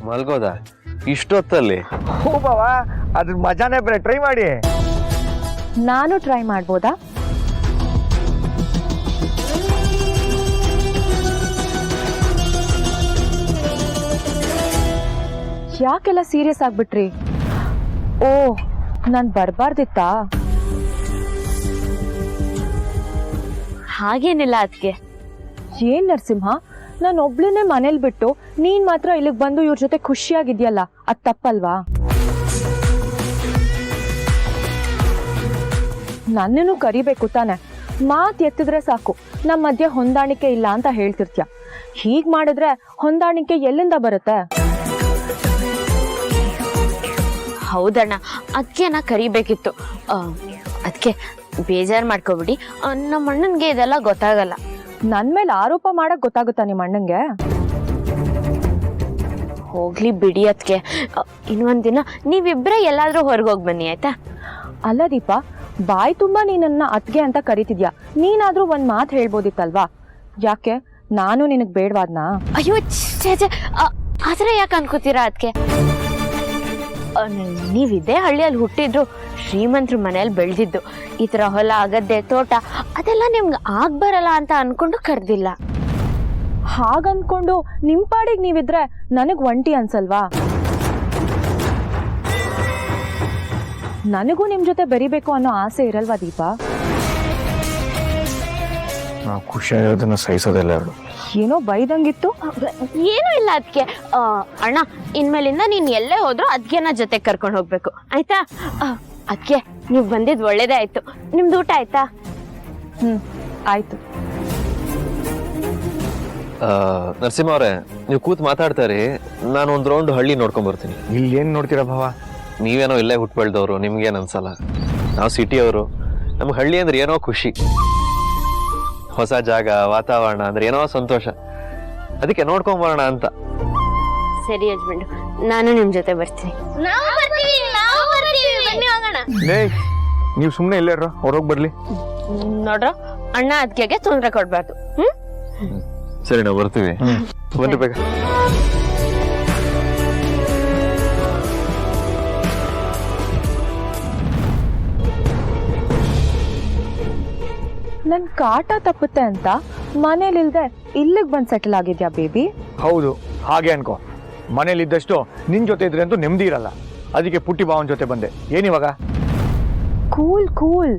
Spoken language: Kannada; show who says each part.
Speaker 1: ಮಲ್ಗೋದ ಇಷ್ಟೊತ್ತಲ್ಲಿ?
Speaker 2: ಹೋ ಬಾವ, ಅದ್ರ ಮಜಾನೇ ಬೇರೆ. ಟ್ರೈ ಮಾಡಿ.
Speaker 3: ನಾನು ಟ್ರೈ ಮಾಡ್ಬೋದಾ? ಯಾಕೆಲ್ಲ ಸೀರಿಯಸ್ ಆಗ್ಬಿಟ್ರಿ? ಓ, ನಾನು ಬರಬಾರ್ದಿತ್ತಾ?
Speaker 4: ಹಾಗೇನಿಲ್ಲ ಅದಕ್ಕೆ.
Speaker 3: ಏನ್ ನರಸಿಂಹ, ನಾನು ಒಬ್ಳನ್ನೇ ಮನೇಲಿ ಬಿಟ್ಟು ನೀನ್ ಮಾತ್ರ ಇಲ್ಲಿಗೆ ಬಂದು ಇವ್ರ ಜೊತೆ ಖುಷಿಯಾಗಿದ್ಯಲ್ಲ, ಅದ್ ತಪ್ಪಲ್ವಾ? ನನ್ನನ್ನು ಕರಿಬೇಕು ತಾನೆ. ಮಾತು ಎತ್ತಿದ್ರೆ ಸಾಕು ನಮ್ಮ ಮಧ್ಯೆ ಹೊಂದಾಣಿಕೆ ಇಲ್ಲ ಅಂತ ಹೇಳ್ತಿರ್ತ್ಯ. ಹೀಗ್ ಮಾಡಿದ್ರೆ ಹೊಂದಾಣಿಕೆ ಎಲ್ಲಿಂದ ಬರುತ್ತೆ?
Speaker 4: ಹೌದಣ್ಣ, ಅದಕ್ಕೆ ನಾ ಕರಿಬೇಕಿತ್ತು. ಅದಕ್ಕೆ ಬೇಜಾರು ಮಾಡ್ಕೊಬಿಡಿ. ನಮ್ಮ ಅಣ್ಣನ್ಗೆ ಇದೆಲ್ಲ ಗೊತ್ತಾಗಲ್ಲ.
Speaker 3: ನನ್ ಮೇಲೆ ಆರೋಪ ಮಾಡಕ್ ಗೊತ್ತಾಗುತ್ತಾ ನಿಮ್ಮ ಅಣ್ಣಂಗೆ?
Speaker 4: ಹೋಗ್ಲಿ ಬಿಡಿ ಅದಕ್ಕೆ. ಇನ್ನೊಂದ್ ದಿನ ನೀವಿಬ್ರೇ ಎಲ್ಲಾದ್ರೂ ಹೊರಗೋಗಿ ಬನ್ನಿ, ಆಯ್ತಾ?
Speaker 3: ಅಲ್ಲ ದೀಪ, ಬಾಯಿ ತುಂಬಾ ನೀನನ್ನ ಅತ್ಗೆ ಅಂತ ಕರಿತಿದ್ಯಾ. ನೀನಾದ್ರೂ ಒಂದ್ ಮಾತು ಹೇಳ್ಬೋದಿತ್ತಲ್ವಾ? ಯಾಕೆ ನಾನು ನಿನಗ್ ಬೇಡವಾದ್ನಾ?
Speaker 4: ಅಯ್ಯೋ ಛೇ, ಆದ್ರೆ ಯಾಕೆ ಅನ್ಕೋತೀರಾ ಅದಕ್ಕೆ? ನೀವಿದೇ ಹಳ್ಳಿಯಲ್ಲಿ ಹುಟ್ಟಿದ್ರು, ಶ್ರೀಮಂತರ ಮನೇಲಿ ಬೆಳೆದಿದ್ದು. ಈ ತರ ಹೊಲ, ಗದ್ದೆ, ತೋಟ ಅದೆಲ್ಲ ನಿಮ್ಗೆ ಆಗ್ಬರಲ್ಲ ಅಂತ ಅನ್ಕೊಂಡು ಕರ್ದಿಲ್ಲ.
Speaker 3: ಹಾಗನ್ಕೊಂಡು ನಿಮ್ ಪಾಡಿಗೆ ನೀವಿದ್ರೆ ನನಗ್ ಒಂಟಿ ಅನ್ಸಲ್ವಾ? ನನಗೂ ನಿಮ್ ಜೊತೆ ಬೆರಿಬೇಕು ಅನ್ನೋ ಆಸೆ ಇರಲ್ವಾ ದೀಪ?
Speaker 2: ನಾವು ಖುಷಿಯಾಗಿರೋದನ್ನ ಸಹಿಸೋದಿಲ್ಲ ಅವರು.
Speaker 3: ಏನೋ ಬೈದಂಗಿತ್ತು.
Speaker 4: ಏನೂ ಇಲ್ಲ ಅದಕ್ಕೆ. ಅಣ್ಣ, ಇನ್ಮೇಲಿಂದ ನೀನ್ ಎಲ್ಲೇ ಹೋದ್ರು ಅದ್ಗೆನ ಜೊತೆ ಕರ್ಕೊಂಡು ಹೋಗ್ಬೇಕು, ಆಯ್ತಾ? ಅದಕ್ಕೆ ನೀವು ಬಂದಿದ್ ಒಳ್ಳೇದೇ ಆಯ್ತು. ನಿಮ್ದು ಊಟ ಆಯ್ತಾ?
Speaker 3: ಆಯ್ತು.
Speaker 1: ನರಸಿಂಹ ಅವರೇ, ನೀವು ಕೂತ್ ಮಾತಾಡ್ತಾರಿ, ನಾನು ಒಂದ್ ರೌಂಡ್ ಹಳ್ಳಿ ನೋಡ್ಕೊಂಡ್ ಬರ್ತೀನಿ.
Speaker 2: ಇಲ್ಲಿ ಏನ್ ನೋಡ್ತೀರಾ ಭಾವ?
Speaker 1: ನೀವೇನೋ ಇಲ್ಲೇ ಹುಟ್ಟು ಬೆಳೆದವ್ರು, ನಿಮ್ಗೇನು ಅನ್ಸಲ್ಲ. ನಾವು ಸಿಟಿಯವರು, ನಮ್ಗೆ ಹಳ್ಳಿ ಅಂದ್ರೆ ಏನೋ ಖುಷಿ, ಹೊಸ ಜಾಗ, ವಾತಾವರಣ ಅಂದ್ರೆ ಏನೋ ಸಂತೋಷ. ಅದಕ್ಕೆ ನೋಡ್ಕೊಂಡ್ ಬರೋಣ ಅಂತ.
Speaker 4: ಸರಿ ಹಸ್ಬೆಂಡ್, ನಾನು ನಿಮ್ ಜೊತೆ ಬರ್ತೀನಿ.
Speaker 2: ನೀವು ಸುಮ್ಮನೆ ಇಲ್ಲೇ ಇರೋ, ಹೊರಗೆ ಬರ್ಲಿ.
Speaker 4: ನೋಡ್ರ, ಅಣ್ಣ ಅದಕ್ಕೆ ತೊಂದರೆ ಕೊಡ್ಬಾರ್ದು.
Speaker 1: ಸರಿ, ನಾವು ಬರ್ತೀವಿ. ಬನ್ನಿ ಬೇಗ.
Speaker 3: ನನ್ ಕಾಟ ತಪ್ಪುತ್ತೆ ಅಂತ ಮನೇಲಿಲ್ದೆ ಇಲ್ಲಿಗೆ ಬಂದ್ ಸೆಟಲ್ ಆಗಿದ್ಯಾ ಬೇಬಿ?
Speaker 2: ಹೌದು, ಹಾಗೆ ಅನ್ಕೋ. ಮನೇಲಿದ್ದಷ್ಟು ನಿನ್ ಜೊತೆ ಇದ್ರೆ ಅಂತೂ ನೆಮ್ಮದಿ ಇರಲ್ಲ. ಅದಕ್ಕೆ ಪುಟ್ಟಿ ಭಾವನ ಜೊತೆ ಬಂದೆ. ಏನಿವಾಗ?
Speaker 3: Cool cool.